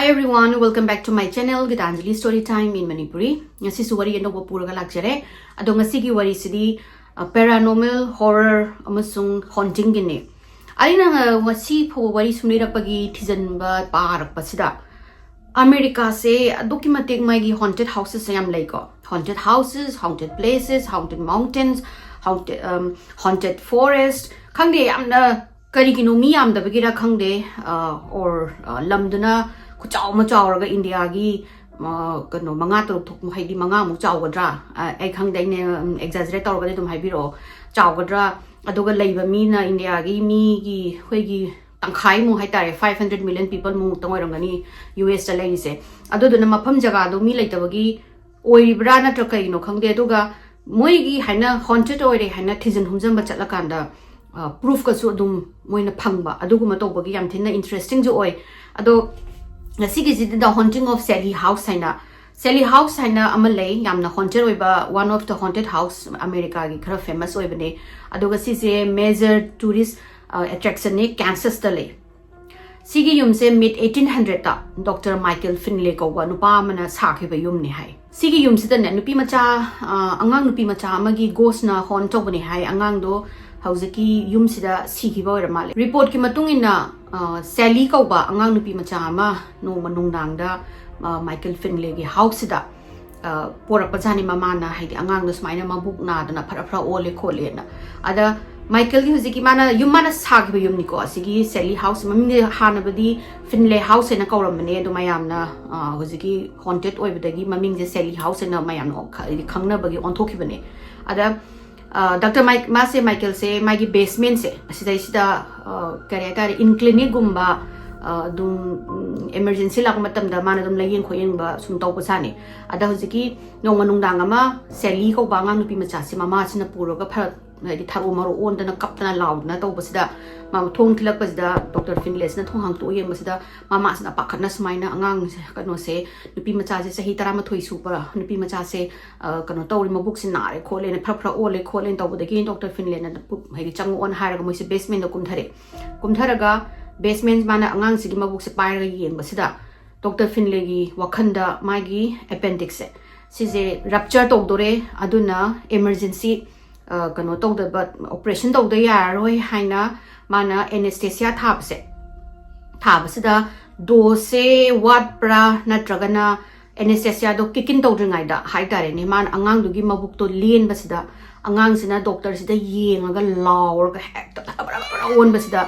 Hi everyone, welcome back to my channel Gitanjali Storytime in Manipuri. Ngasi suwari endo puraga lakjare. Ado ngasi ki wari sidi paranormal, horror amasung haunting gine. Alina ngasi po wari sumira pagi tizanba parak pasida. America se aduki matik maigi haunted houses sayam laiko. Haunted houses, haunted places, haunted mountains, haunted forest. Kangde amna kari mi amda bagira kangde or lamduna kuchaw machaw raga India gi kano manga turuk thuk haidi manga mu chaw gadra ai khangdai ne exaggerate tawga dum haibiro chaw gadra aduga leiba mi na India gi mi gi hoi gi tangkhai mu haitare 500 million people mu tangorangani US ta lei se aduduna mafam jaga do mi leitabagi oibra na trakai no khangde aduga moi gi haina haunted oire haina thizan humjam ba chatla kanda proof ka su dum moina phangba aduguma tawbagi yam thinna interesting jo oi ado ngasi gi the haunting of Sallie house haina Sallie house haina amalei yamna haunted oiba one of the haunted house America gi khara famous oibane aduga si se major tourist attraction ne Kansas ta le sigi yum se mid 1800 ta Dr. Michael Finlay ko wa nupa mana sakhe ba yum ne hai sigi yum se ta ne nupi macha angang nupi macha amagi ghost na haunt to bani hai angang do hauzaki yum sida sigi ba ora male report ki matung ina Sallie ko ba angang nupi macha ama no manung dang da Michael Finlay gi house da pora pajani mama na hai angang no smaina mabuk na da na phara ole khole na ada Michael gi huziki mana yum mana sag ba yum ni ko asigi Sallie house mami hana badi Finlay house na ko ramne do mayam na huziki haunted oi badagi maming je Sallie house na mayam no khangna bagi on thoki bane ada Dr. Michael se magi basement se sida kare in clinic gumba dum emergency la matam da mana dum layin khoyeng ba sum taw pasani ada hojiki nong manung dang ama Sallie ko banga nupi macha se mama sina puro ga phar di tharu maro on da na kaptana laud na taw basida ma thong thilak basida Dr. Finlay na thong hang to yeng basida mama sina pakhat na smaina angang kano se nupi macha se sahi tara ma thoi super nupi macha se kano tawri mabuk sin nare khole na phra ole khole taw bodagi Dr. Finlay na hegi changu on haraga moi se basement da kumtharaga basement mana angang sigi mabuk se paira yeng basida Dr. Finlay gi wakhanda magi appendix se sije rupture to dore aduna emergency kano to the but operation to the yaroi haina mana anesthesia thabsida dose what pra natragana anesthesia do kikin to ringai da haitare ni man angang du gi mabuk to lien basida angang sina doctor sida yengaga lawr ga hek on basida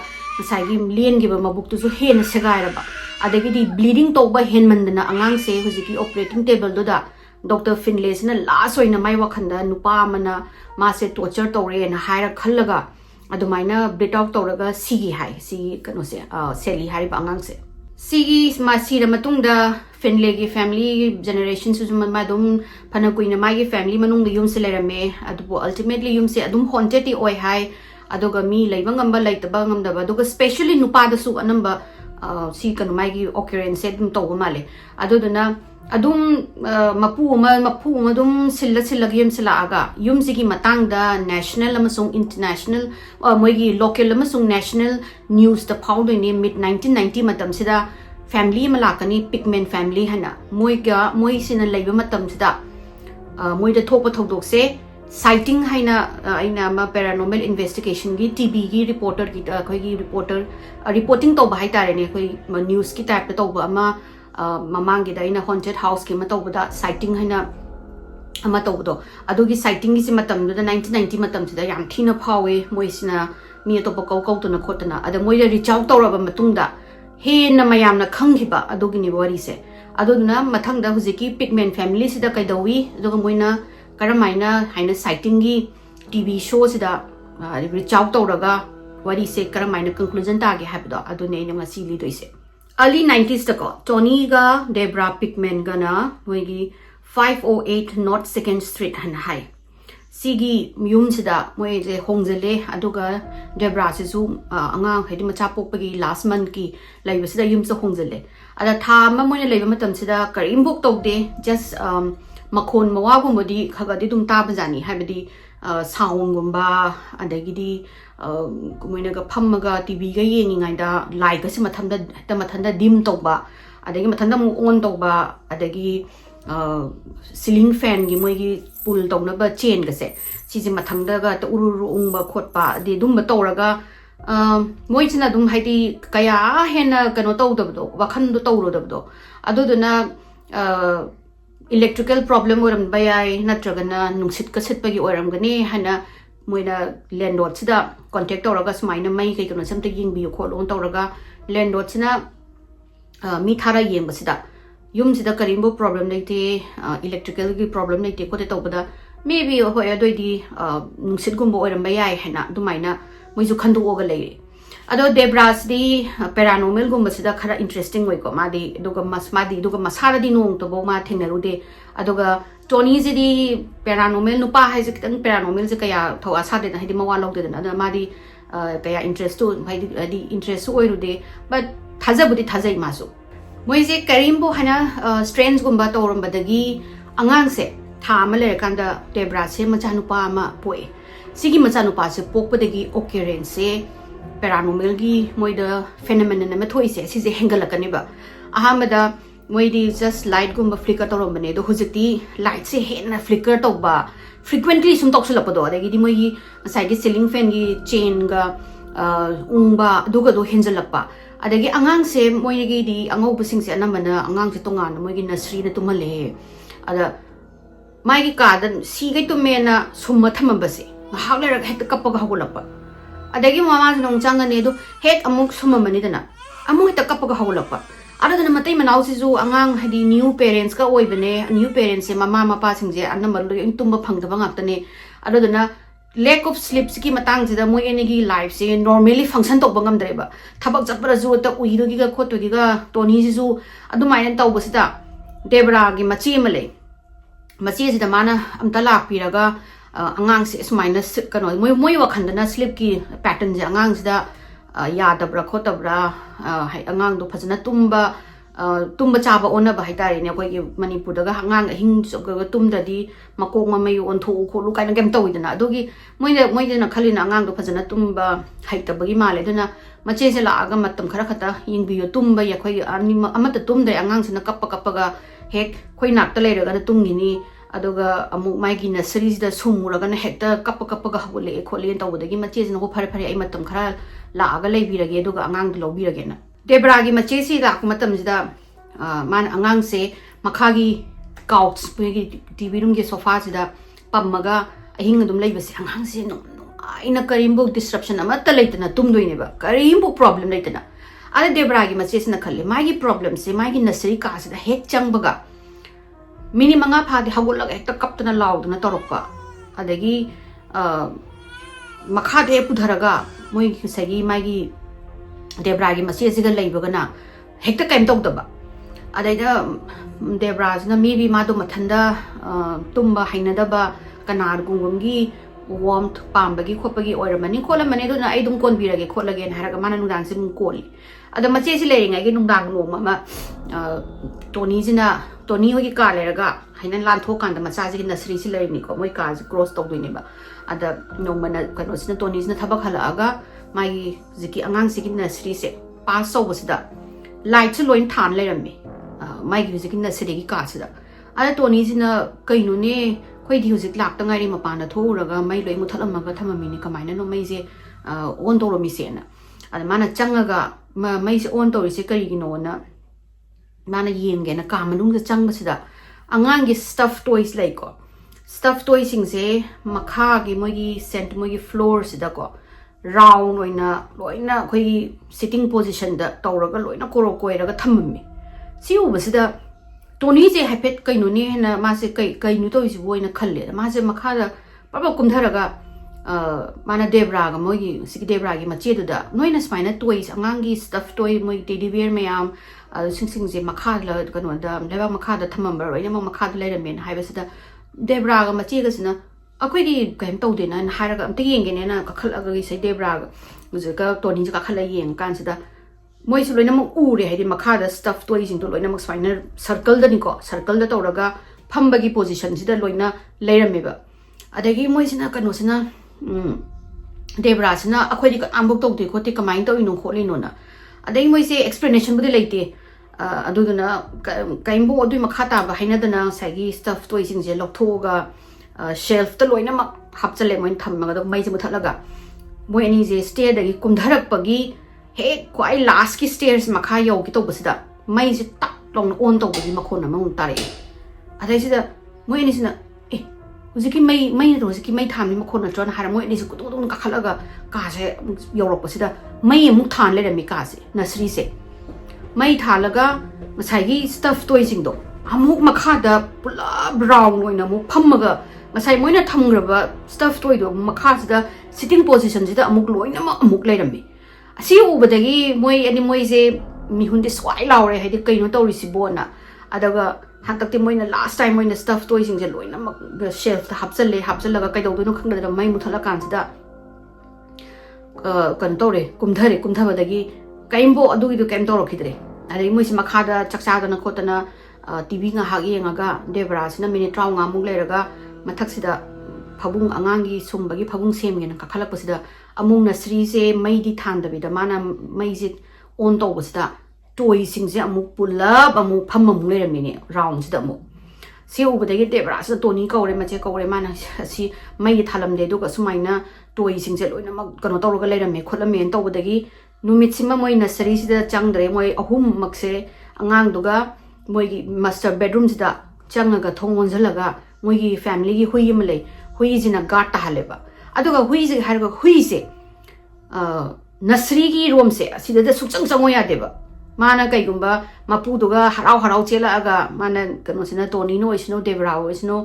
sai gi lien gi mabuk to so hen segai ra ba adagi di bleeding to ba hen mandana angang se hujiki operating table do da Dr. Finlay na last oina mai wakhanda nupa mana ma se torture tore na haira khallaga adumaina bit out toraga sigi hai sigi kano se Sallie hari bangang se sigi ma sira matungda Finlay gi family generation su ma dum phana kuina mai gi family manung yum se lerame adubo ultimately yum se adum haunted ti oi hai adoga mi leiba ngamba leitaba ngamda ba adoga especially nupa da su anamba si kano mai gi occurrence dum to male aduduna adum mapu ma dum silla yum sila aga yum sigi matang da national amasung international moigi local amasung national news the found in mid 1990 matam sida family malakani pigment family hana moi sina leiba matam sida moi da thopa thodok se sighting haina aina ma paranormal investigation gi tv gi reporter gi khoi gi reporting to bai tare ne khoi news ki type to ba ama mamangi da ina haunted house ki matawda sighting haina ama tawdo adugi sighting gi matam da 1990 matam sida yam thina phawe moisina mi to pakau to na khotana ada moi reach out tawraba matungda he na mayam na khanghiba adugi ni wari se aduna mathang da hujiki pigment family sida kaidawi aduga moina karamaina haina sighting gi tv show sida reach out tawraga wari se karamaina conclusion ta ge habdo adune ina ngasi li doise early 90s tako Tony ga Debra Pickman gana moigi 508 North 2nd Street han hai sigi yum sida moi je hongjale aduga Debra se zu anga hedi macha pokpagi last month ki laiba sida yum se hongjale ada tha ma moi laiba matam sida karim book to de just makhon mawa gumodi khaga di dum ta bajani habedi sound gumba adagidi moina ga phammaga tv ga yengi ngai da like ga se mathanda dim to ba adagi mathanda mu on tawba adagi ceiling fan gi moi gi pull tawna ba chain ga se si ji mathangda ga ta uru ungba khotpa de dum ba tawraga moi china dum haidi kaya hena kano tawdabdo wakhan do tawrodabdo aduduna electrical problem oram bayai natragana nungsit ka setpagi oram gani hana moina landlord sida contact tawraga smaina mai kai kano samta yingbi kholon tawraga landlord sina mi thara yeng basida yum sida karimbo problem leite electrical gi problem leite ko te tawbada maybe hoi adoidi nungsit gumbo oram bayai hana dumaina moisu khandu oga leire ado debras di paranormal gumba sida khara interesting oi ko madi duga masmadi duga masara di nong to bo ma thengnarude aduga tony ji di paranormal nupa hai ji kitang paranormal ji kaya thowa sa de hidi mawa log de na madi kaya interest to di interest oi rude but thajabudi thajai masu moi je karimbo hana strange gumba to rom badagi angang se tha ma le kanda debras se macha nupa ma poi sigi macha nupa se pokpadagi occurrence se paranormal gi moida phenomenon na thoi se si je hengalakani ba ahamada moidi just light gumba flicker torom bane do hujiti light se hen flicker to ba frequently sum tok sula pado adagi di moi side ceiling fan gi chain ga ungba duga do henjalakpa adagi angang se moi gi di angau busing se anamana angang se tonga na moi gi nursery na tumale ada mai gi ka dan si gai to mena summa thamamba se hawle rak het kappa ga hagulakpa adagi mama nong changane do het amuk sumamani dana amu heta kappa ga hagulakpa adana matai manau si ju angang hadi new parents ka oi bane new parents se mama mapa singje anamar lo ing tumba phangdaba ngaktane adana lack of sleep ki matang jida moi energy life se normally function to bangam dreba thabak chapra ju ta uido gi ga khoto gi ga toni ji ju adumaina tawbasida debra gi machi male machi jida mana amta lak piraga angang se smaina kano moi wakhandana sleep ki pattern je angang sida yadabra khotabra hai angang do phajana tumba chaba ona ba haitari ne koi gi manipur daga angang hing soga tumdadi makok mamai on tho kholu kaina gem tawidana adogi moi na khalina angang do phajana tumba haitabagi male duna mache se la aga matam khara khata yingbiyo tumba ya khoi ani amata tumdai angang sina kappa ga hek khoi nakta leiraga da tungini aduga amu maigi nursery da sumuraga na hekta kappa ga hole khole tawdagi mache sina ko phare ai matam khara la aga leibirage aduga angang do lobirage na debra gi mache si la matam jida man angang se makhagi couch gi tv room gi sofa jida pammaga ahing adum leibase angang se no aina karimbo disruption amata leitana tumdoine ba karimbo problem leitana ale debra gi mache sina khalle magi problem se magi nursery ka sida hek changbaga mini manga phadi hagulaga hekta kaptana laudna torokpa adagi makhade pudharaga moi sagi magi debra gi mache siga leibagana hekta kaim tawdaba adaida debra na maybe madu mathanda tumba hainadaba kanar gungumgi warmth pambagi khopagi oiramani kholamani duna ai dum kon birage kholage haraga mana nudang sim koli ada mache si leringa gi nungdang no ma Tony hogi ka leraga hainan lan tho kan da macha ji nursery si lerini ko moi ka cross tok doine ba ada no mana kano sina Tony sina thabak hala aga mai jiki angang si nursery se pass so basida light su loin than lerami mai gi jiki nursery gi ka sida ada Tony sina kainu ne khoi di hujik lak ta ngai ri mapa na tho uraga mai loi mu thalam ga thamami ni kamaina no mai je on to ro mi se na ada mana changaga mai se on to ri se kari gi no na mana yenge na kamanung sa chang basida angang gi stuffed toys like ko stuffed toys sing se makha gi mogi scent mogi floor sida ko round loina khoi sitting position da tawraga loina koro koiraga thammi si ubasida Tony je hapet kainu ne na ma se kai nu to isi boina khalle ma se makha da papa kumtharaga mana debra ga mogi sik debra gi mache du da noina spina toys angang gi stuffed toy moi teddy bear mayam sing je makha la kano da leba makha da thamamba roina ma makha da leiramen haibasida debra ga mache ga sina akoi di kaim tawde na haraga amte yenge ne na kakhalaga gi sai debra ga uzuka Tony ji kakhala yeng kan sida moi su loina mak ure haidi makha da stuff toy jing to loina mak spina circle da ni ko circle da tawraga phambagi position sida loina leirame ba adagi moi sina kano sina debra sina akoi di ambok tawde khote kamain to inu khole no na adai moi se explanation budi leite aduna kaimbo adu makhata ba hainadana sagi stuff toy singje lokthoga shelf ta loina mak hapchale moin thamma ga mai je muthalaga moi ani je stair dagi kumdharak pagi he kwai last ki stairs makha yo ki to basida mai je tak long on to bagi makhona mang tare adai sida moi ani sina e huziki mai ro huziki mai thamni makhona tron har moi ani se kutu kutu ka khalaga ka se yorok basida mai muk than le rami ka se nasri se mai thalaga masai stuff toy sing do amuk makha da pula brown oina mu phammaga masai moina thamgraba stuff toy do makha da sitting position jida amuk loina ma amuk leirambi asi ubadagi moi ani moi je mi hunde swai laure haidi kaino tawri si bona adaga hantakti moina last time moina stuff toy sing je loina ma shelf ta hapchalaga kai do no khangda mai muthala kan sida kan tawre kumdhabadagi kaimbo adu du kaim tawro khidre adai moi si makhada chakcha dana khotana TV nga hagi yengaga debra sina minute 35 muk leiraga mathak sida phabung angangi sumbagi phabung semgen ka khalak pasida amung na sri se mai di thandabi da mana mai ji on to basida toy sing je amuk pulab amu phammam leiramini round sida mu se ubadagi debra sida toni kaure mache kaure mana si mai thalam de du ka sumaina toy sing je loina mak kano tawra ga leirame kholamen tawbadagi numit sima moi na sri sida changdre moi ahum makse angang duga moi gi master bedroom sida changaga thongon jalaga moi gi family gi hui male hui jina gat ta haleba aduga hui ji harga hui se nasri gi rom se asida da suchang changoya deba mana kai gumba mapu duga harau chela aga mana kano sina toni no isno devra isno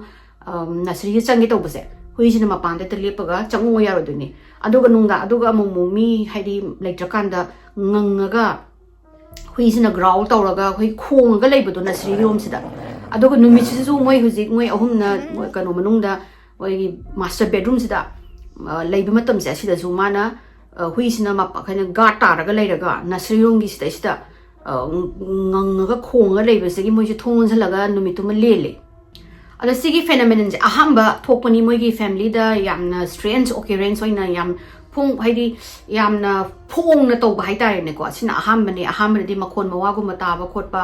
nasri gi changi to base hui jina mapan de lepaga changoya ro duni aduga nunga aduga mumi haidi leitakanda ngangaga hui jina growl tawraga hui khonga leibadu nasri rom sida aduga numit su moi huji moi ahumna kano manungda oi master bedroom sida leiba matam se sida su mana hui sina ma khana ga taraga leiraga nasri rom gi sida ngangaga khonga leiba segi moi ji thongon salaga numituma lele ada sigi phenomenon je ahamba thokpani moi gi family da yamna strange occurrence oina yam phong haidi yamna phong na to bai tare ne ko sina ahamba di makhon mawa gu mata ba khotpa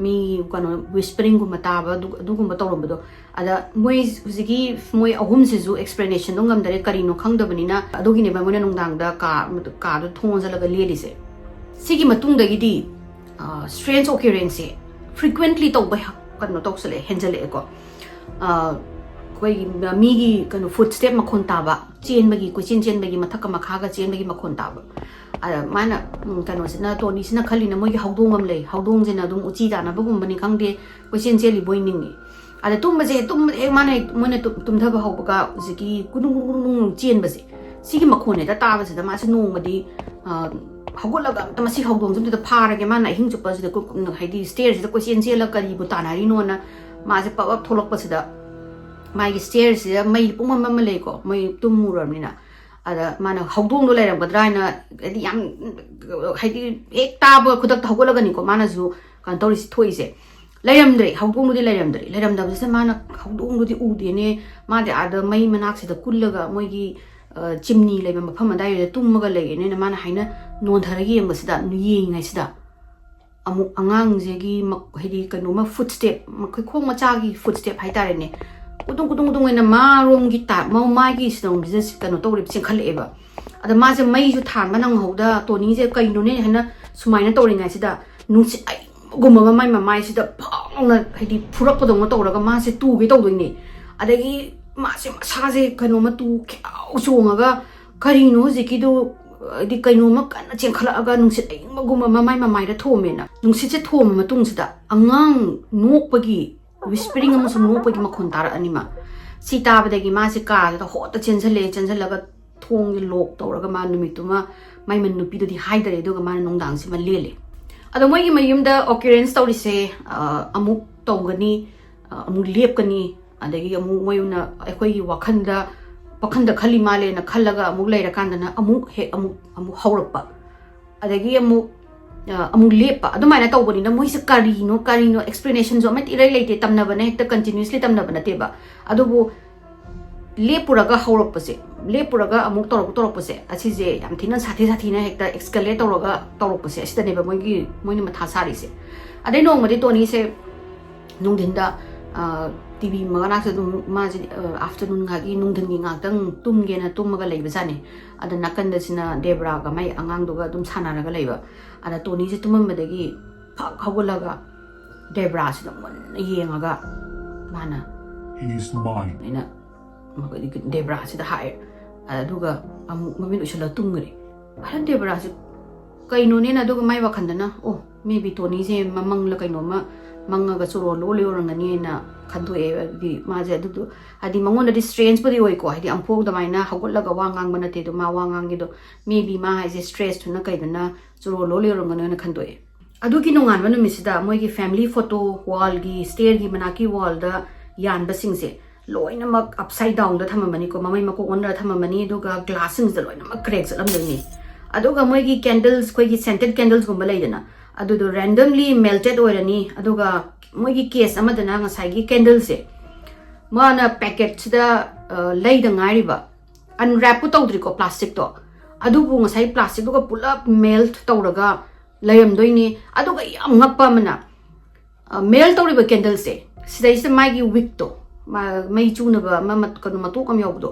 mi kano whispering gu mata ba du gu mata rom do ada moi huzigi moi ahum se ju explanation dong ngam dare kari no khangdabani na adugi ne ba mona nongdang da ka do thong jalaga leli se sigi matung da gi di strange occurrence frequently to ba kano to sele henjale ko koi migi kano footstep makhon taba chen bagi ko chen bagi mathaka makhaga chen bagi makhon taba ada mana kano sina toni sina khali na moi haudong am lei haudong jena dum uchi da na bagum bani khangde ko chen li boining ada tum e mana mona tum thaba haubaga ziki kunung chen base sigi makhone da taba se da ma se nong madi hagolaga tamasi haudong jum da phara ge mana hing chupa se da ko haidi stairs da ko chen la kari bu tanari no na ma se pa tholok pa se da mai stairs ya mai puma mama le ko mai tummuram ni na ada mana haudong do leram gadra na edi yam haidi ek taba khudak hagolaga ni ko mana ju kan tori si thoi se leramdre haudong do leramda se mana haudong do u de ne ma de ada mai manak se da kullaga moi gi chimni leba mafam da ye tummaga le ne mana haina non tharagi yam se da nu yi ngai se da amu angang je gi haidi kanu ma footstep ma khong ma cha gi footstep hai tare ne kudung ena ma rom gi ta ma gi sidong business kano to rip sing khale eba ada ma je mai ju than manang hoda to ni je kai no ne hana sumaina to ringa sida nu si ai gumma mai sida phang na haidi phurak podong to raga ma se tu gi to do ni adagi ma se sa je kano ma tu khau songa kari no je ki do di kai no ma kan cheng khala aga nu si ai gumma mai da thome na nu si je thom ma tung sida angang nok pagi whispering am sum no pagi makhon tar anima sita badagi ma se ka da hot ta chenjalaga thong gi lok tawraga ma numituma mai man nupi do di haidare do ga ma nongdang si ma lele ado moi gi mayum da occurrence tawri se amuk tawgani amuk lepkani adagi amuk moyuna ekoi gi wakhanda khali male na khallaga amuk leira kandana amuk he amuk haurakpa adagi amuk lepa adumai na tawbani na moi se karino explanation zo met irai leite tamna bana hekta continuously tamna bana teba adubu lepuraga haurakpase lepuraga amuk torakpase asise yam thina sathi na hekta escalate torakpase asida neba moini matha sari se adai nong madi toni se nungdinda TV magana se ma afternoon ngagi nungdin gi ngakdang tumge na tumaga leiba jane ada nakanda sina debra ga mai angang duga dum sanaraga leiba ada toni se tumambadagi phak hawulaga debra se dum yengaga mana he is mine ina debra se da hai aduga mamin ushala tungre ala debra se kaino ne na duga mai wakhandana oh maybe toni se mamang la kaino ma mangaga churo lo leorangani na khandu e di ma je du adi mangon di strange padi oi ko adi ampok da maina hagolaga wangang bana te do ma wangang gi do maybe ma ha je stress thuna kai dana churo lo leorangani na khandu e adu ki nongan bana misida moi gi family photo wall gi stair gi manaki wall da yan ba sing se loina mak upside down da thamamani ko mamai mako onra thamamani duga glassings da loina mak cracks alam ni aduga moi gi candles koi gi scented candles gumba leidana adu do randomly melted oirani aduga moi gi case amadana ngasai gi candle se mana packet da leida ngari ba unwrap tawdri ko plastic to adu bu ngasai plastic do pulap melt tawraga layam doini aduga yam ngappa mana melt tawri ba candle se sidai se mai gi wick to mai chuna ba mamat kanu matu kam yobdo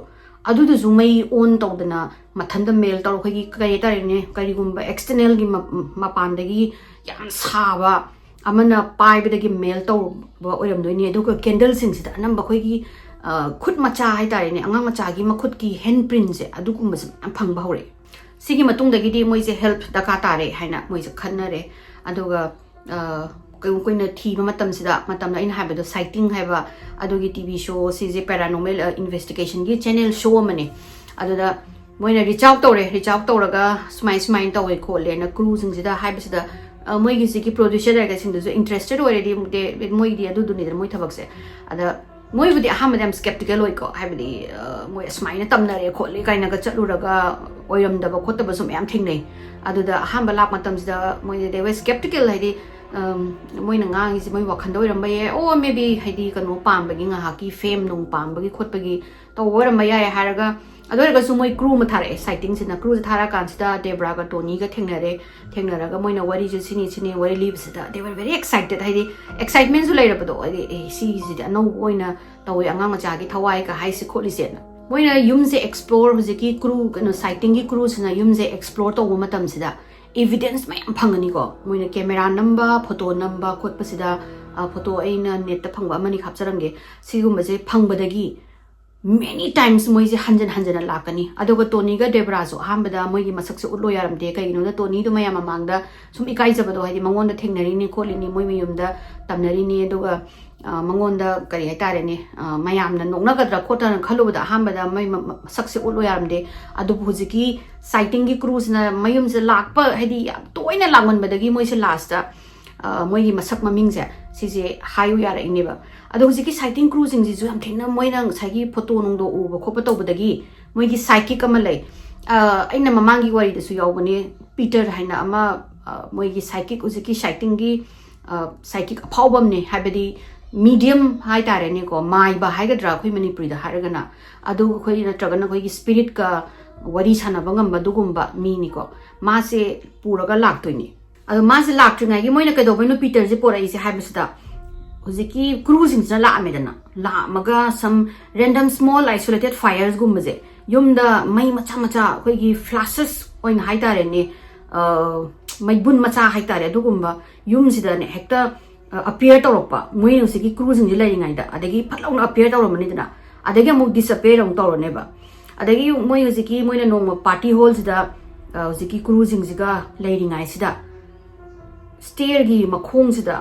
adu du zu mai on tawdana mathanda mel taw khagi kai tare ne kari gumba external gi mapandagi yam saba amana pai bedagi mel taw ba oiram doini aduga candle sing sida anamba khoi khut macha hai tare ne anga macha gi makhut ki handprint se adugumba sam phang ba hore sigi matung dagi di moi se help daka tare haina moi se khannare aduga koina thi matam sida matam na in habado sighting haiba adugi TV show sije paranormal investigation gi channel show mane aduda moina reach out tawraga smile tawai khole na crew sing sida haiba sida moi gi sigi producer ga sing do interested already de moi di adu duni moi thabak se ada moi budi aham dam skeptical oi ko haibadi moi smile na tamnare khole kaina ga chaluraga oiram da ba khotba sum yam thingnei aduda aham balak matam sida moi de were skeptical haidi moi na ngang is moi wakhan do ram baye oh maybe haidi kanu pam bagi nga haki fame nung pam bagi khot bagi to woram baya haraga adorga su moi crew ma thare sighting sina crew thara kan sida debra ga tony ga thengnaraga moi na wari je sini wari live sida they were very excited haidi excitement su lairabado ai si sida no oina tawai anga ma jagi thawai ka hai si kholi sena moi na yum se explore huziki crew kanu sighting gi crew sina yum se explore to matam sida evidence mai phangani ko moi na camera number photo number khot pasida photo aina net ta phangba mani khapcharange sigum se phangbadagi many times moi je hanjan lakani adoga tony ga debra zo hambada moi gi masak se utlo yaram de kai no da tony do maya mamangda sum ikai jabado haidi mangon da thengnari ni kholi ni moi miyum da tamnari ni adoga mangon da kari haitare ni mayam na nongna gadra khota na khalu da hambada mai masak se utlo yaram de adu hujiki sighting gi cruise na mayum se lakpa haidi toina langman badagi moi se last da moi gi masak maming se sije hayu yara ineba ado hujiki sighting cruising ji ju am thena moi na sagi photo nong do uba khopa tawbadagi moi gi psychic ama lei aina mamangi wari da su yawbane Peter haina ama moi gi psychic hujiki sighting gi psychic aphawbam ne habadi medium hai tare ne ko mai ba hai ga dra khoi manipuri da haragana adu khoi na tragana khoi gi spirit ka wari sana bangam badugumba mi ni ko ma se puraga laktoini adu ma se laktringa gi moi na ka do bino Peter je pora ise habisda huziki cruising na la amedana la maga some random small isolated fires gumbaje yumda mai macha khoi gi flashes oin hai tare ne mai bun macha hai tare dugumba yum sida ne hekta appear tawrokpa moi huziki cruising ji lai ngai da adagi phalong appear tawramani dana adagi amuk disappear ong tawrone ba adagi moi huziki moi na nong party hall sida huziki cruising jiga lai ngai sida stair gi makhong sida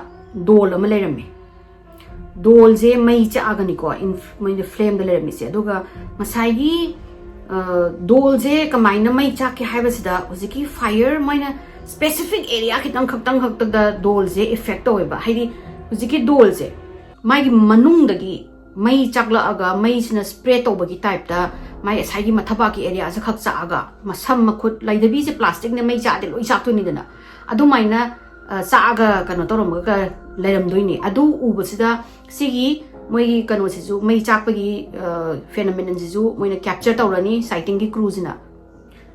dol ama lairame dol je mai cha agani ko in mai the flame da lairame se aduga masai gi dol je kamaina mai cha ke haiba sida huziki fire maina specific area khitang khak da dol je effect oiba haidi huziki dol je mai gi manung dagi mai chakla aga mai sina spray to bagi type da mai sai gi mathaba ki area sa khak cha aga masam makhut laidabi se plastic ne mai cha de loi cha tu ni dana adu maina saga kano torom ga lairam doini adu ubasida sigi moi kano sisu mai chakpagi phenomenon sisu moina capture tawrani sighting gi crew sina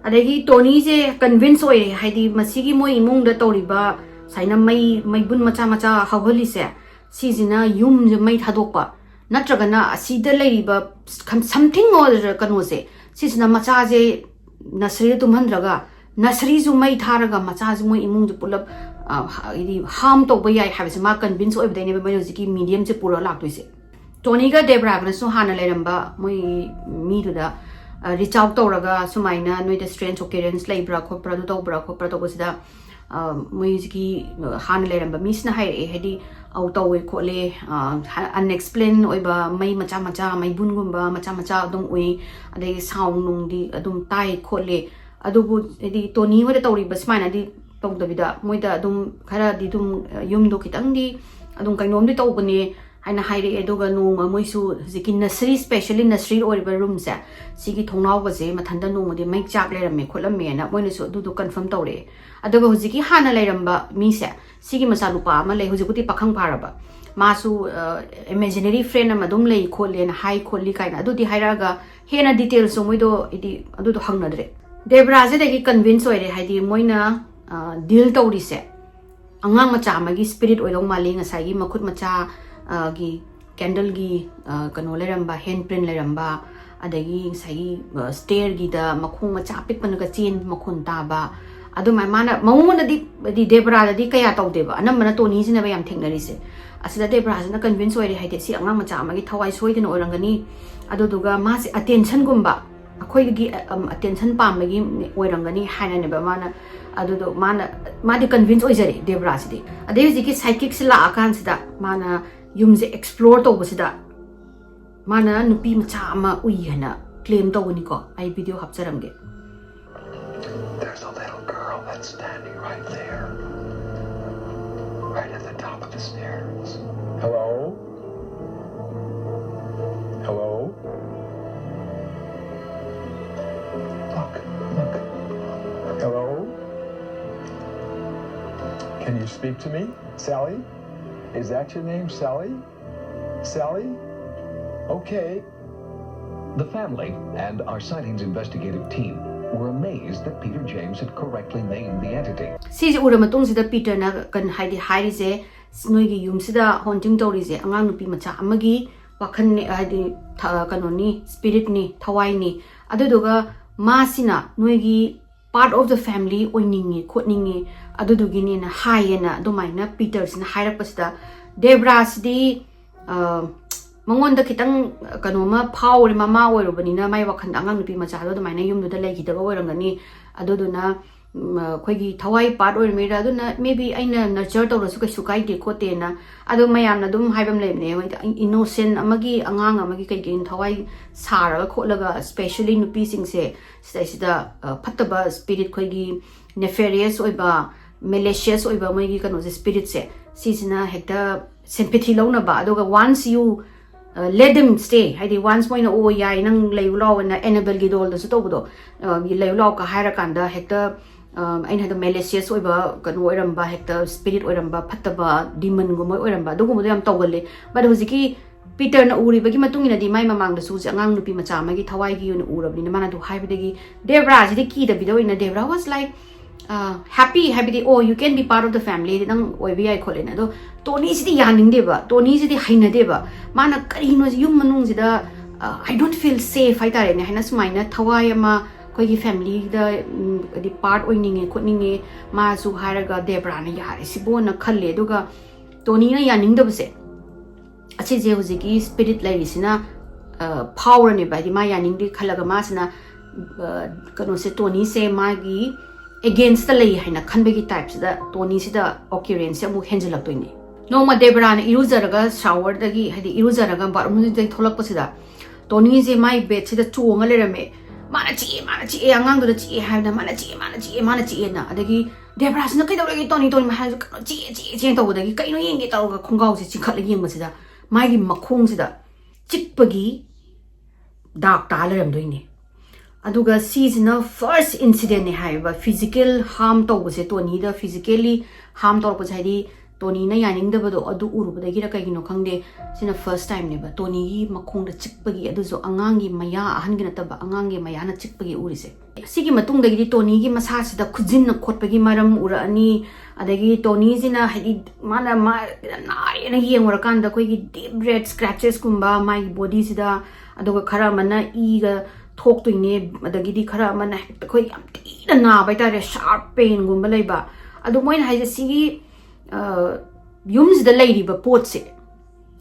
adagi Tony je convince oi haidi masigi moi imung da tawriba saina mai bun macha macha hawhali se sijina yum je mai thadokpa natragana asida leiba something or kano se sijina macha je nasri tumhandraga nasri zu mai tharaga macha ju moi imung ju pulap harm to bai have ma convince oi bdai ne ba ki medium je pura lak toise Tony ga Debra ga so hana leramba moi mi du da reach out to raga sumaina noi the strange occurrence laibra khopra du tobra khopra to bosida moi ki hana leramba misna hai hedi au to we khole unexplained oiba mai macha macha mai bungumba macha macha dong oi ade sound nung di adum tai khole adubu edi Tony wa to ri basmaina di tong da bida moi da dum khara di dum yum do kitang di adum kainom di to bani haina hairi edoga no moi su ziki nursery specially nursery or room sa sigi thongnau ba je mathanda no modi mai chak le ramme kholam me na moi su du confirm tawre adoga hujiki hana le ramba mi sa sigi masa lupa ma le hujikuti pakhang paraba ma su imaginary friend ma dum le khole na hai kholi kaina adu di hairaga hena details so moi do idi adu do hangna dre Debra je de convince oi re haidi moina deal tawri se angang macha magi spirit oilong mali nga sai gi makhut macha gi candle gi kano leramba handprint leramba adagi sai stair gi da makhung macha pik pan ga chin makhun ta ba adu mai mana mauna di Debra di kaya taw deba anam mana Tony sina ba yam thengnari se asida Debra na convince oi re haide si anga macha magi thawai soi den orangani adu duga ma si attention gumba akhoi gi attention pam magi oirangani haina ne ba mana adu do mana ma di convince oi jare Debra si di ade ji ki psychic sila akan sida mana yumse explore to basida mana nupi macha ama ui hana claim to ni ko ai video hapcharamge There's a little girl that's standing right there right at the top of the stairs. Hello? Hello? Look. Hello? Can you speak to me? Sally? Is that your name, Sally? Sally? Okay. The family and our sightings investigative team were amazed that Peter James had correctly named the entity. Si ura matung sida Peter na kan haidi hairi je noi gi yum sida haunting tori je angang nupi macha amagi wakhan ne haidi kanoni spirit ni thawai ni aduduga ma sina noi gi part of the family oiningi khotningi adudugi ni na hayena domaina Peter sina hairak pasida Debra sidi mangonda kitang kanoma power mama oirobani na mai wakhan angang nupi macha do domaina yum do legi da oirangani aduduna khoigi thawai part oir mera aduna maybe aina nurture tawrasu ka sukai de khote na adu mayam na dum haibam lebne innocent amagi angang amagi kai kin thawai saraga kholaga especially nupi singse sida phattaba spirit khoigi nefarious oiba malicious oiba mai gi kano spirit se sisina hekta sympathy lona ba adoga once you let them stay haidi once moina o yai nang leiulaw na enable gi dol da su tobudo leiulaw ka haira kanda hekta aina da malicious oiba kano oiramba hekta spirit oiramba phattaba demon go moi oiramba dogu mo yam tawgale but hojiki Peter na uri bagi matung ina di mai mamang da su angang nupi macha magi thawai gi un urabni na mana du haibidagi Debra ji ki da bido ina Debra was like happy oh you can be part of the family nang oibi ai kholena do Tony sidi yaning deba Tony sidi haina deba mana karino yum manung sida I don't feel safe hai tare ne haina sumaina thawai ama koi gi family da di part oininge khotninge ma su hairaga Debra na yare sibo na khalle duga Tony na yaning debse achi je hojiki spirit lai sina power ne ba di ma yaning di khalaga ma sina kano se Tony se ma gi against the lay haina khanbegi types da Tony sida occurrence mu henjelak toini no ma Debra na iruzaraga shower dagi hadi iruzaraga barum dai tholak pasida Tony je mai bed sida chuonga lerame mana chi angang do chi haina mana chi na adagi Debra sina kai dawragi Tony ma ha chi to dagi kai no yenge taw ga khongau se chikhat yeng masida mai gi makhong sida chikpagi dark ta leram doini aduga seasonal first incident ne haiba physical harm to bose Tony da physically harm to ko chai Tony na yaning dabado adu urubadagi ra kaigino khangde sina first time neba Tony gi makhongda chikpagi adu zo angangi maya ahangi nataba angangi maya na chikpagi urise sigi matung dagi Tony gi masa sida khujin na khotpagi maram ura ani adagi Tony sina hadi mana ma nai na yengora kanda koi gi deep red scratches kumba my body sida aduga khara mana e ga thok tuine adagi di khara mana koi am ti na bai tare sharp pain gumba leiba adu moin haise sigi yums the lady ba pot se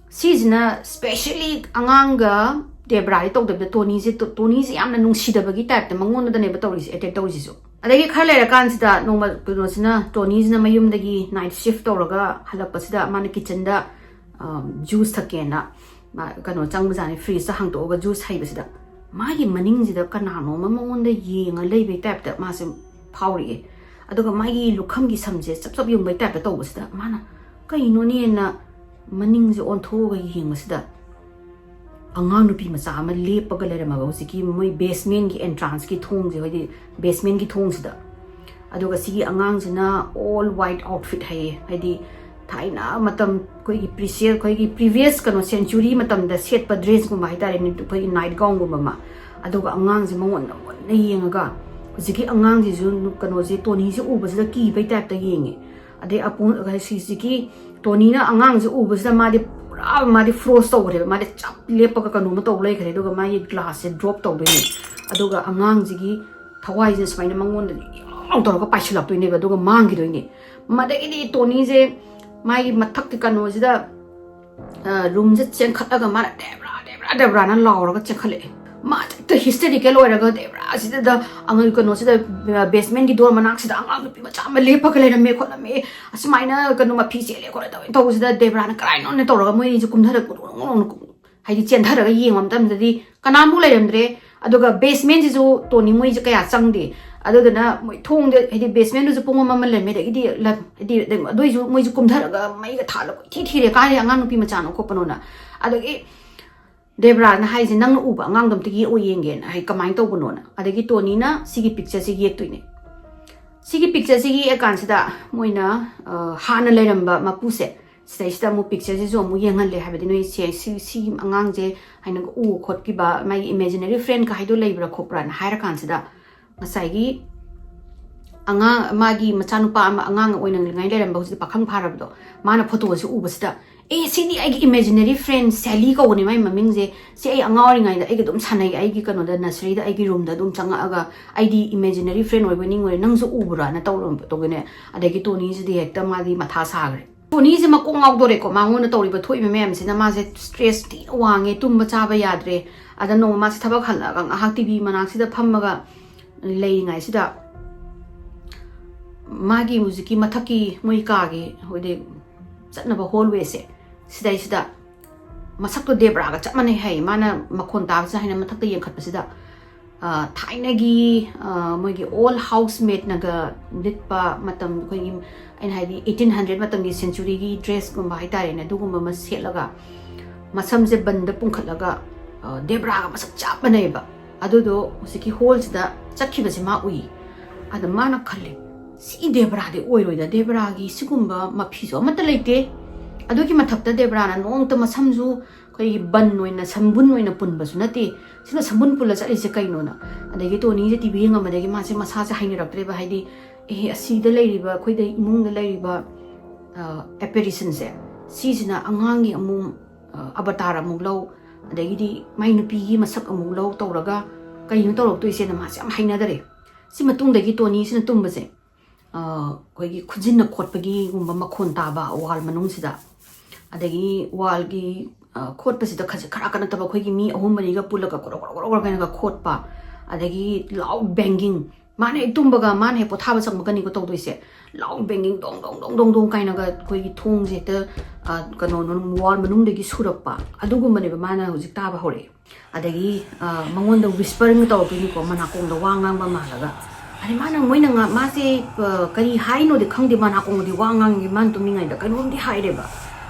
season specially anganga Debra talk the Tony yamna nungsi da bagi type the mangon da ne ba tori se attack tori so adagi khale ra kan sida normal kunosina Tony's na mayum dagi night shift toraga halapasida man kitchen da juice thakena ma kano changbajani freeze sa hang to ga juice haibasida magi maning sida kanano mangon da yenga leibe type da ma se phawri aduga magi lukham gi samje chap yung bai type to basida mana kaino ne na maning je on tho ga yeng basida angang nupi macha ama lepaga lerama ba siki moi basement gi entrance ki thong je hoi basement gi thong sida aduga sigi angang jina all white outfit hai thaina matam koi gi previous kano century matam da set pa dress gum bai tare ni koi night gown gum ma aduga angang je mangon na yengaga sigi angang ji ju kano je Tony je ubasida ki bai type ta yenge ade apun ga sigi Tony na angang je ubasida ma di frost over ma di chap lepa ka kanu ma to lai khare duga ma ye glass se drop to be aduga angang jigi thawai je smaina mangon da long to ka paisilap to ne ba duga mang gi do ne ma da gi Tony je ma gi mathak ti kanu je da room je chen khat ga ma Debra na law ga chen khale ma ta hysterical oi ga Debra sida da angal kanu sida basement gi door manak sida angal pi ma cham lepa ka le na me khona me asmaina kanu ma phi se le khona to sida Debra na krai no ne to ga moi ji kumthara ku haidi chen thara ga yeng am tam dadi kanamu le ramdre aduga basement ji jo Tony moi ji kaya changde aduga na moi thong de haidi basement ju pung ma le me de di la di doi ju moi ji kumthara ga mai ga thala ko thi re ka ri angan pi ma chano ko panona adagi Debra na haise nang uba ngang dam tigi o yengen hai kamai to bonona adagi Tony na sigi picture sigi ek tuine sigi picture sigi ekan sida moina hana leramba mapuse sida mu picture ji zo mu yengan le habedi noi si angang je haina u khot ki ba my imaginary friend ka haido leibra khopra na haira kan sida ngasai gi angang magi machanupa angang oinang ngai leramba hu pakhang pharabdo mana photo si ubasida sini ai imaginary friend Sally ko ni mai maming je si ai angawri ngai da ai dum sanai ai gi kano da nursery da ai gi room da dum changa aga ai di imaginary friend oi bani ngore nang su ubura na tawrom to gene adagi Tony ji di hekta ma di matha sagre Tony ji ma ko ngaw dore ko ma ngona tawri ba thoi mem sina ma je stress ti wange tum ba cha ba yadre ada no ma se thaba khala ga hak tv manak sida phammaga lei ngai sida magi music mathaki moi ka ge hode chatna ba hallway se sida masak to Debra ga chamane hai mana makhon ta sa haina mathak te yengkhat pasida thaina gi moi gi all housemate na ga litpa matam koi en haidi 1800 matam gi century gi dress gum bai tare na dugum ma selaga masam je banda pungkhatlaga Debra ga masak chapane ba adu do usiki hall sida chakhi ba se ma ui ada mana khalle si Debra de oiroi da Debra gi sigumba ma phiso mata leite aduki mathakta Debra na nong ta masamju koi ban noina sambun noina punba su nati sina sambun pula sa ise kaino na adagi Tony je tv ngam adagi ma se masa se haini raktre ba haidi asi da leiriba khoi da imung da leiriba apparition se sina angangi amum avatar amung lo adagi di mai nupi gi masak amung lo tawraga kaino tawrok to ise na ma se am haina dare si matung dagi Tony sina tumba se koi gi khujin na khotpagi gumba makhon ta ba wall manung sida adagi wall gi khot pa sida khara kana taba khoi gi mi ahum mani ga pulaga koro kana ga khot pa adagi loud banging mane tumbaga mane potha ba changba kani ko tawdoi se loud banging dong kaina ga khoi gi thong je ta kano non wall manung de gi surak pa adugu mane ba mana hujik ta ba hore adagi mangon da whispering taw ni ko mana kong da wangang ba malaga ani mana moina nga ma se kari hai no de khang de mana kong di wangang gi man tu mi ngai da kanom di hai de ba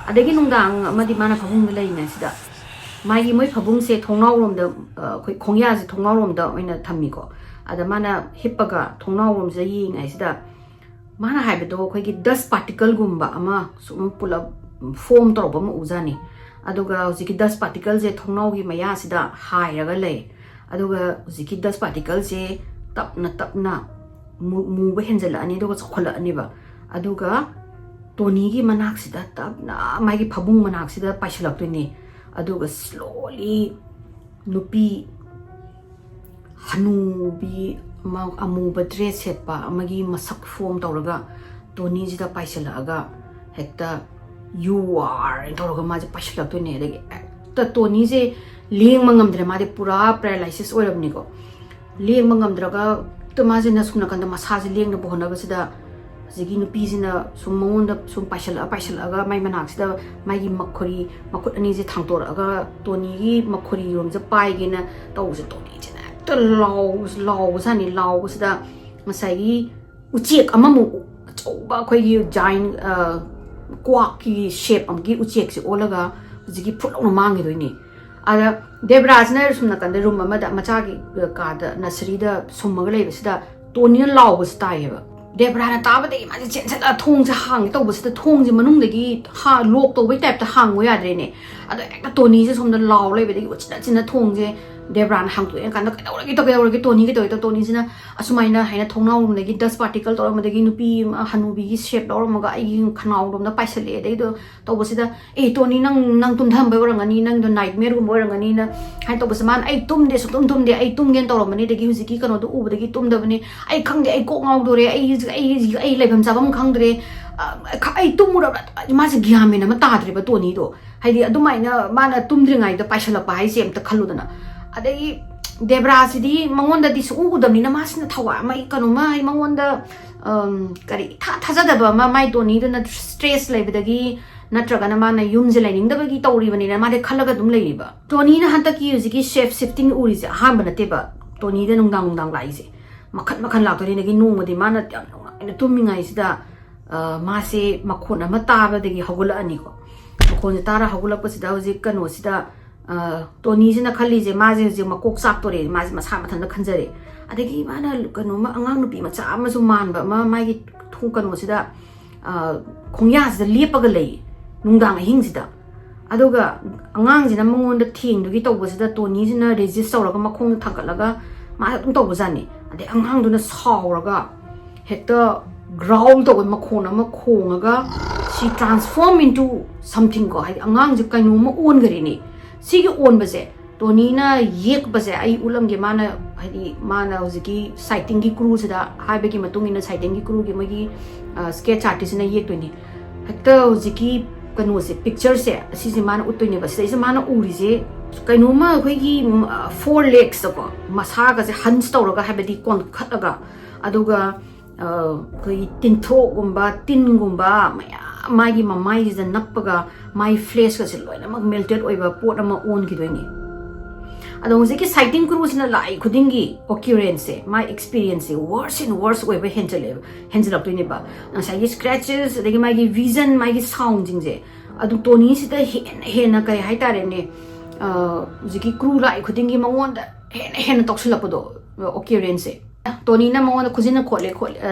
adagi nungdang amadi mana phabung de lai na sida mai moi phabung se thongnaw rom da khoi khongya se thongnaw rom da oina thammi ko ada mana hippaga thongnaw rom je yi ngai sida mana haibado khoi gi dust particle gumba ama sum pula form torba ma uzani aduga hojiki dust particle je thongnau gi maya sida hairaga lei aduga hojiki dust particle je tapna mu ba henjala ani aduga chokhala ani ba aduga toni gi manak sida tapna mai gi phabung manak sida paisalak tuni aduga slowly nupi hanubi amuba dress setpa amagi masak form tawraga toni jida paisalaga hekta you are tawraga ma paisalak tuni de ta toni je leng mangamdra ma de pura paralysis oirabni ko leng mangamdraga to ma je na sumna kanda masa je leng na bohna ba sida jigi nupi jina sum monda sum paisalaga mai manak sida mai gi makhori makut ani je thangtoraga toni gi makhori rom je pai gi na taw je toni je to law sani law sida masai uchek amamu choba khoi gi giant kwak ki shape am gi uchek se olaga jigi phulong mangi doini ada debraj na sumna kan de room ma da macha gi ka da nasri da summa lei sida toni law style Debra na taba de ma chen sa thong sa hang to bus the thong ji manung de gi ha lok to bai type ta hang wa ya dre ne ado ek toni je som da law le be de china thong je Debra na hang to en kan to toni gi to toni jina asumai na haina thongnau rum de gi dust particle to ma de gi nupi hanubi gi shape do ma ga ai khanau rum da paisale de do to bus da e toni nang tum tham bai warang ani nang do nightmare rum warang ani na hai to bus man ai tum de so tum de ai tum gen to rum ani de gi husiki kano do u de gi tum da bani ai khang de ai ko ngau do re ai leibam sabam khangdre ai tumura ma se gyame na ma tadre ba toni do haidi adumaina mana tumdringai da paisala pa hai sem ta khaludana adai debra sidi mangonda di su udamni na masina thawa mai kanu mai mangonda kari thajada ba ma mai toni da na stress leibadagi natraga na mana yum je lining da bagi tawri bani na ma de khalaga dum leiba toni na hanta ki usiki shape shifting uri je ha ba na te ba toni da nungdang lai je makhan lak tori nagi nung madi mana ina tumingai sida mase makhon ama taba degi hagula ani ko makhon tara hagula pasida hoji kano sida toni sina khali je maje je makok sak tore maje masa mathan da khanjare adegi mana kano ma angang nupi macha ama su man ba ma mai gi thu kano sida khongya sida lepaga lei nungdang hing sida aduga angang jina mangon da thing dugi tawba sida toni sina resist tawraga makhong thangkalaga ma tum tawba jani ade angang duna sauraga hekta growl to ma khona ma khongaga she transform into something ko hai angang je kainu ma on gari ni sigi on base toni na yek base ai ulam ge mana hai mana hojiki sighting gi crew da hai be gi matung ina sighting gi crew ge magi sketch artist na yek to ni hekta hojiki kanu se picture se si se mana utoi ne base se mana uri je kainu ma khoi gi 4 legs ko masa ga je hunch tawraga habedi kon khataga aduga koi tintho gumba tin gumba magi mamai je nappaga mai flesh ga se loina mak melted oiba pot ama on ki doini ado hojiki sighting crew sina lai khudingi occurrence my experience worse and worse oiba henjel up ni ba na sai scratches degi magi vision magi sound jing je adu toni sida hen na kai hai tare ne hojiki crew lai khudingi mangon da hen toksilapado occurrence toni na mangon da khujina khole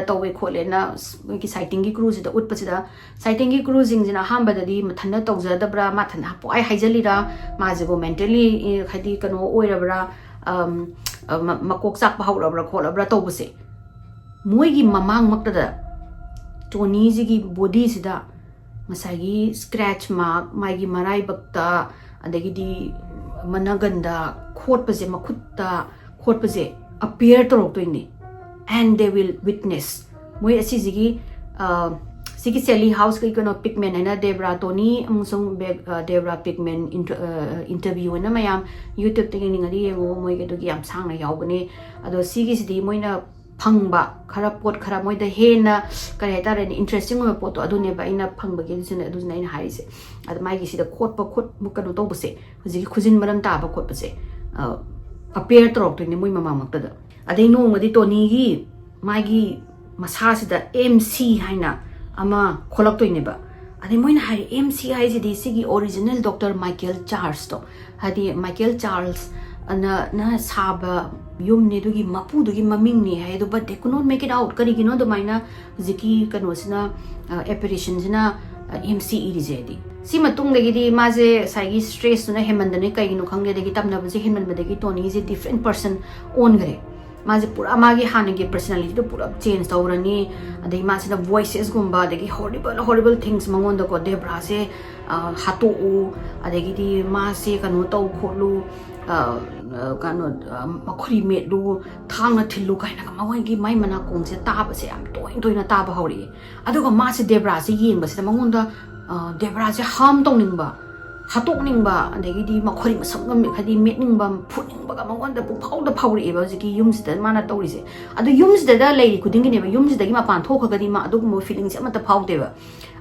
tawe khole na ki sighting gi crew sida utpasida sighting gi crew jing jina hamba da di mathanna tawja da bra ma thana po ai haijalira ma je go mentally khadi kano oirabra makok sak pa haurabra kholabra tawbase moi gi mamang makta da toni ji gi body sida masagi scratch mark mai gi marai bakta adagi di managanda khotpase makhutta khotpase appear to rotoini and they will witness moi asi jigi sigi Sallie house kai kono pigment na Debra toni amusong Debra pigment interview na mayam YouTube te ngi ngari ngo moi ge dogi am sang na yaugani ado sigi sidi moi na phangba khara pot khara moi da hena kare heta re interesting mo pot adu ne ba ina phangba ge sine adu na ina haise ad mai gi sida khot pa khot mu kanu to buse hujigi khujin maram ta ba khot base appear to rok ni moi mama makta da adai no ngadi toni gi mai gi masa sida MC haina ama kholak to ne ba adai moi na hari MC hai ji di sigi original Dr. Michael Charles to hadi Michael Charles na saba yum ne dugi mapu dugi maming ni hai do but they could not make it out kari gino do maina ziki kano sina apparition sina MCE di jedi si matung de gi ma je sai gi stress na hemandane kai gino khangde de gi tamna ba je heman ba de gi Tony is a different person on gare ma je pura ma gi hane gi personality do pura change tawrani adai ma sina voices gumba de gi horrible things mangon do ko Debra se hatu u adai gi di ma se kanu taw kholu kano makhuri me lu thang na thilu kai na ma wai gi mai mana kong se ta ba se am toina ta ba hori adu ko ma se Debra se yeng ba se mangon da Debra se ham tong ning ba hatok ning ba adagi di makhori masam ngam khadi met ning ba phuning ba ga mangon da phau da phawri ba jiki yum sida mana tawri se adu yum sida da lei kuding gi ne ba yum sida gi ma pan thok ga di ma adu mo feelings ama ta phau de ba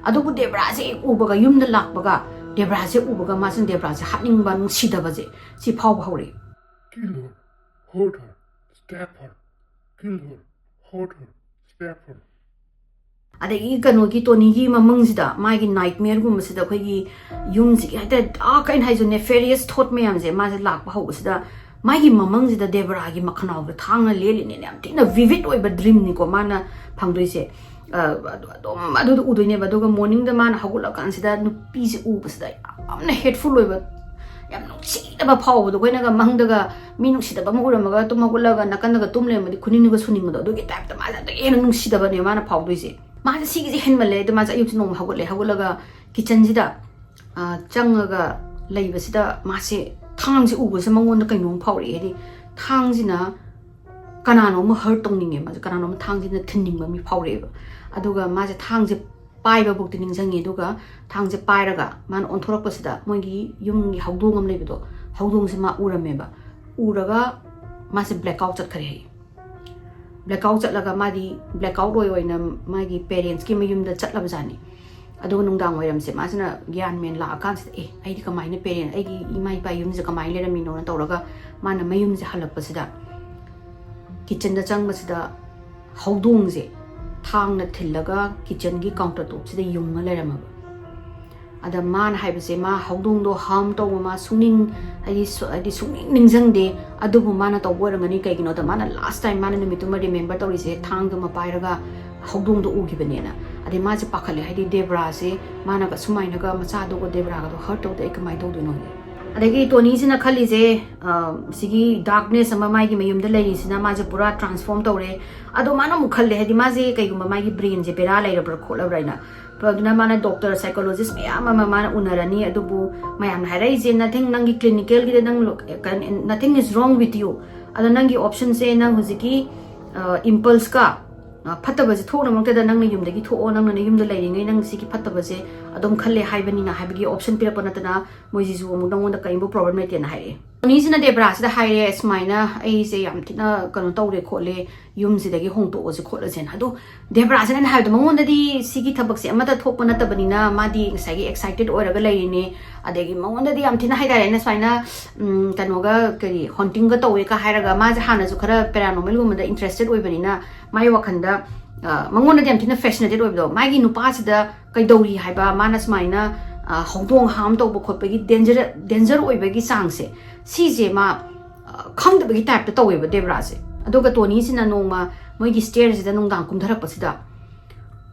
adu bu Debra se u ba ga yum da lak ba ga Debra se u ba ga ma sin Debra se hatning ba nung sida ba je si phau phawri kill her, hurt her, stab her, kill her, hurt her, stab her. adagi kano gi Tony gi mamang sida ma gi nightmare gum sida khoi gi yum si hata kain hai jo nefarious thought me am je ma je lak ba ho sida ma gi mamang sida Debra gi makhanau ga thang na le ne am tina vivid oi ba dream ni ko mana phangdoi se adu udoi ne ba do ga morning da man hagula kan sida nu pi se u ba sida amna hateful oi ba yam no si da ba phau do koi na ga mang da ga mi nu si da ba mo ura ma ga tum hagula ga nakan ga tum le ma di kuning ga suning do gi type da ma da e nu si da ba ne mana phau doi se ma si gi hen male da ma za yuk nong hagula ga kitchen ji da changaga leiba sida ma se thang ji u ba se mangon da kai nong phau ri di thang ji na kana no ma hurt tong ning ma kana no ma thang ji na thinning ma mi phau ri ba aduga ma je thang ji pai ba buk tining jangi duga thang je pai raga man on thorak pa sida moi gi yum gi hawdong am leiba do hawdong se ma urame ba uraga ma se blackout chat khare blackout chat laga ma di blackout oi oi na ma gi parents ki mayum da chat laba jani adu nung dang oiram se ma sina gyan men la kan se ai di kamai ne parent ai gi imai pa yum je kamai le rami no na tawraga ma na mayum je halap pa sida kitchen da chang ma sida hawdong je thang na thillaga kitchen gi counter top sida yum na le rama ada man hai ba se ma hawdong do ham to ma suning ai suning ningjang de adu bu mana to bor ngani kai gino da mana last time mana numi tuma remember to ri se thang do ma pai raga hawdong do u gi bane na ade ma je pakhale hai di Debra se mana ga sumai na ga macha do go Debra ga do hurt to de kamai do do no adagi Tony sina khali je sigi darkness ama mai gi mayum da lai sina ma je pura transform to re ado mana mu khalle hadi ma je kai gum mai gi brain je pera lai ra pro khola braina Praduna mana doctor psychologist mayam ama mana unarani adubu mayam harai je nothing nangi clinical gi nang nothing is wrong with you ada nangi option se nang huziki impulse ka fataba je thona mangta da nang yum dagi tho nang na yum da lai ngai nang siki fataba je adom khalle haibani na haibagi option pira panata na moji ju mu dang da kai bo problem mai te na hai ni sina Debra sida haire smaina ai se yam tina kanu tawre khole yum sidagi hongto o se khola jen adu Debra sina na haida mangon da di sigi thabak se amata thok pana tabani na ma di sagi excited oira ga lai ne adegi mangon da di yam tina haida na smaina kanu ga kari haunting ga tawe ka haira ga ma ja hana ju khara paranormal gum da interested oi bani na mai wakhanda mangon da yam tina fascinated oi do mai gi nupa sida kai dori haiba mana smaina hongdong ham to bo khot bagi danger oi bagi sang se si je ma khang da bagi type to tawe ba Debra se aduga Tony sina nongma moi gi stairs da nong dang kum dharak pasida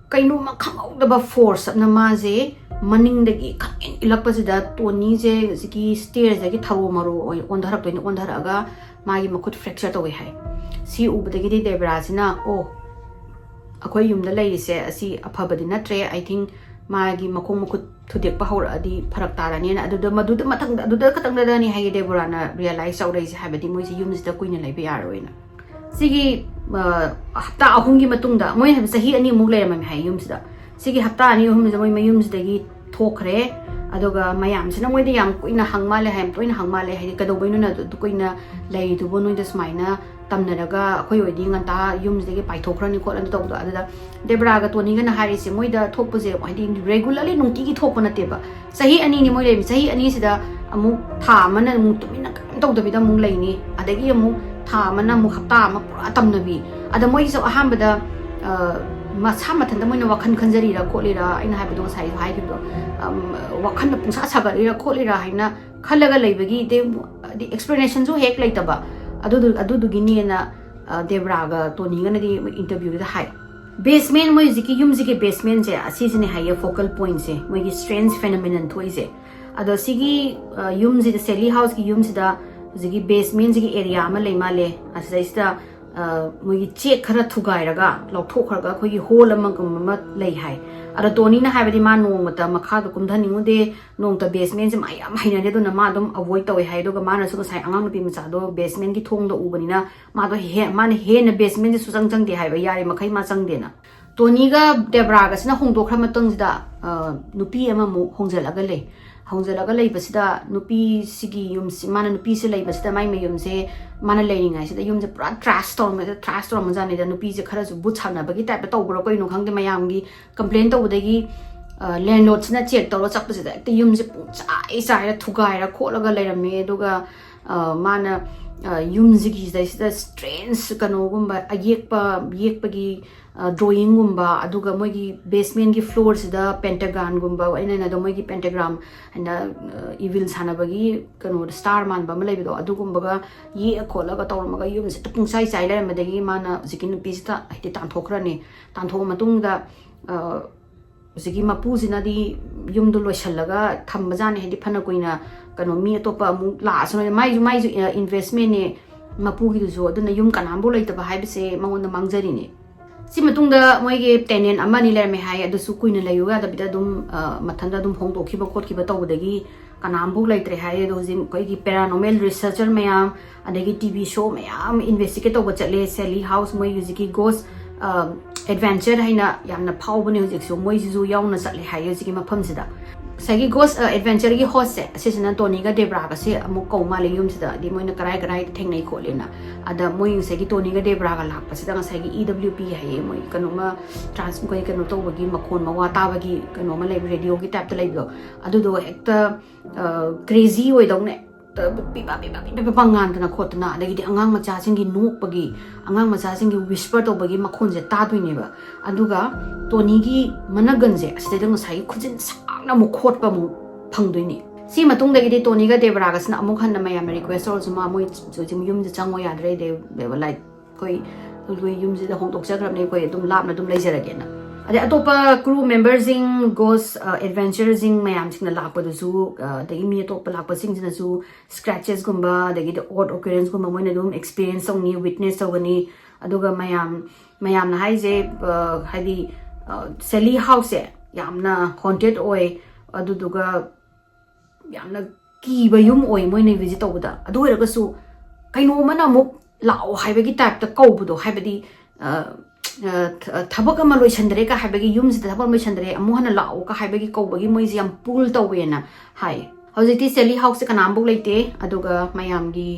kainu ma khangau da ba force na ma je maning da gi khang ilak pasida Tony je siki stairs da gi tharo maro on dharak to ni on dharaga ma gi makhut fracture to we hai si u ba da gi Debra sina o akhoi yum da lai se asi aphabadi na tre I think ma gi makhong makhut thudek pa hora adi pharak tarani na adu da madu da mathang da adu da katang da ni hai Debra na realize sau dai se habadi moi se yum da kuina lai ba yaro ina sigi hafta ahum gi matung da moi hab sahi ani mug leram mai yum sida sigi hafta ani ahum da moi mayum sida gi thokre adoga mayam sina moi da yam kuina hangma le haim toina hangma le hai ka do boinu na du kuina lai du bo noi da smaina tamna daga khoi oi ding anta yum sida gi pai thokrani khol an to da ada Debra ga Tony ga na hari se moi da thokpu je moi ding regularly nungti gi thokpa na te ba sahi ani ni moi le sahi ani sida amu tha mana mu tumina to da bi da mu lai ni adagi amu tha mana mu hafta ma pura tamnabi ada moi so ahambada ma sama thanda moi na wakhan khanjari ra kholi ra aina habi do sai hai gi do wakhan na pungsa saga ra kholi ra haina khalaga leibagi de adi explanation jo hek laitaba adu gini na Debraga Tony gana di interview da hai basement moi ziki yum ziki basement je asisine hai focal point se moi gi strange phenomenon thoi je ado sigi yum zi the Sallie house ki yum zi da ziki basement ziki area ma lei ma le asida moi gi check khara thugai raga lok thok khara khoi gi hole ma lei hai ada Tony na haibadi ma nong mata makha do kum dhani ngude nong ta basement se ma yam haina de do na ma dum avoid tawi hai do ga ma na su sai angang pi macha do basement gi thong do ubani na ma do he ma ne he na basement su sang de hai ba yari makhai ma sang de na Tony ga Debra ga sina hong do khra ma tang da nupi ama mu hongjala ga le hongjala ga lei basida nupi sigi yum si mana nupi se lei basida mai me yum se mana lei ngai sida yum se pura trash storm ma ja ne da nupi se khara su bu chana ba gi type ta bro ko ino khang de mayam gi complain to udagi landlord sina check to chak basida te yum se pu chai thugai ra khola ga lei rame duga mana yum zigi da strange kano gumba yekpa gi drawing gumba aduga moi gi basement gi floor sida pentagon gumba aina na do moi gi pentagram and evil sana bagi kano star man ba malai do adugumba ga ye khola ga tawr ma ga yum se tung sai sai la madagi mana zikin pista ite tan thokra ne tan thok matung da zigi mapu sina di yum do loisalaga thamba jane hedi phana koina kano mi topa mu la asno mai investment ne mapu gi zo aduna yum kanam bo laita ba haibse mangon na mangjari ne si matung da moi ge tenant amani le me hai adu su kuina le yoga da bida dum mathanda dum hong do khiba khot khiba taw dagi kanam bo laitre hai do jim koi gi paranormal researcher mayam adagi tv show mayam investigate taw chatle Sallie house moi yuziki ghost adventure haina yamna phawbane hojik so moi ju yauna chatle hai yuziki mafam sida sagi ghost adventure gi host se asisina Tony ga Debra ga se amu kauma le yum sida di moina karai thengnai kholena ada moi sagi Tony ga Debra ga lak pasida ga sagi EWP hai moi kanoma trans koi kano to bagi makhon ma wa ta bagi kanoma le radio gi tap ta le go adu do ekta crazy oi dong ne pangan kana khotna adagi angang macha singi nok bagi angang macha singi whisper to bagi makhon je ta duine ba aduga Tony gi managan je aside dang sai khujin sakna mu khot pa mu phangdoini si matung da gi Tony ga Debra ga sna amuk han na mayam request also ma moi jim yum je chango ya dre de like koi yum je da hong tok chagram ne koi dum lap na dum leizarage na ade atopa crew members in ghost adventures in mayam sing na lakpa du su the imi atopa lakpa sing na su scratches gumba the odd occurrence gumba moi na dum experience song ni witness sogani aduga mayam na haije hadi Sallie house yamna haunted oi aduduga yamna kiba yum oi moi na visit tawda adu era su kaino mana mu lao haibagi type ta kawbudo haibadi thabak ama loisandre ka haibagi yum zi thabak loisandre amu hana lao ka haibagi kawbagi moi zi yam pool tawena hai hojiti Sallie house ka nambu leite aduga mayam gi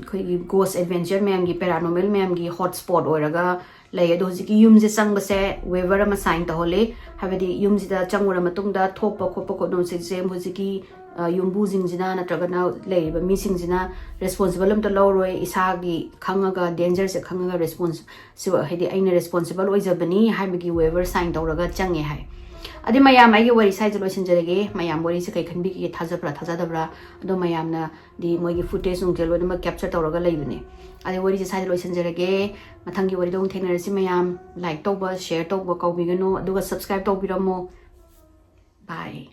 khoi gi ghost adventure mayam gi paranormal mayam gi hotspot oiraga lay ado hojiki yum zi sang base waiver ama sign ta hole habadi yum zi da changura matung da thokpa khopa ko non se hojiki yumbu jingjina natragana leiba mi singjina responsible am to loroi isagi khangaga danger se khangaga response so hedi aina responsible oijabani haibagi waiver sign tawraga change hai adi mayam ai wari sai jalo sinjarege mayam wari se kai khanbi ki thajadabra ado mayam na di moigi footage ung jelo ma capture tawraga leibane adi wari se sai jalo sinjarege mathangi wari dong thenarasi mayam like tawba share tawba kawbigano aduga subscribe tawbiramo bye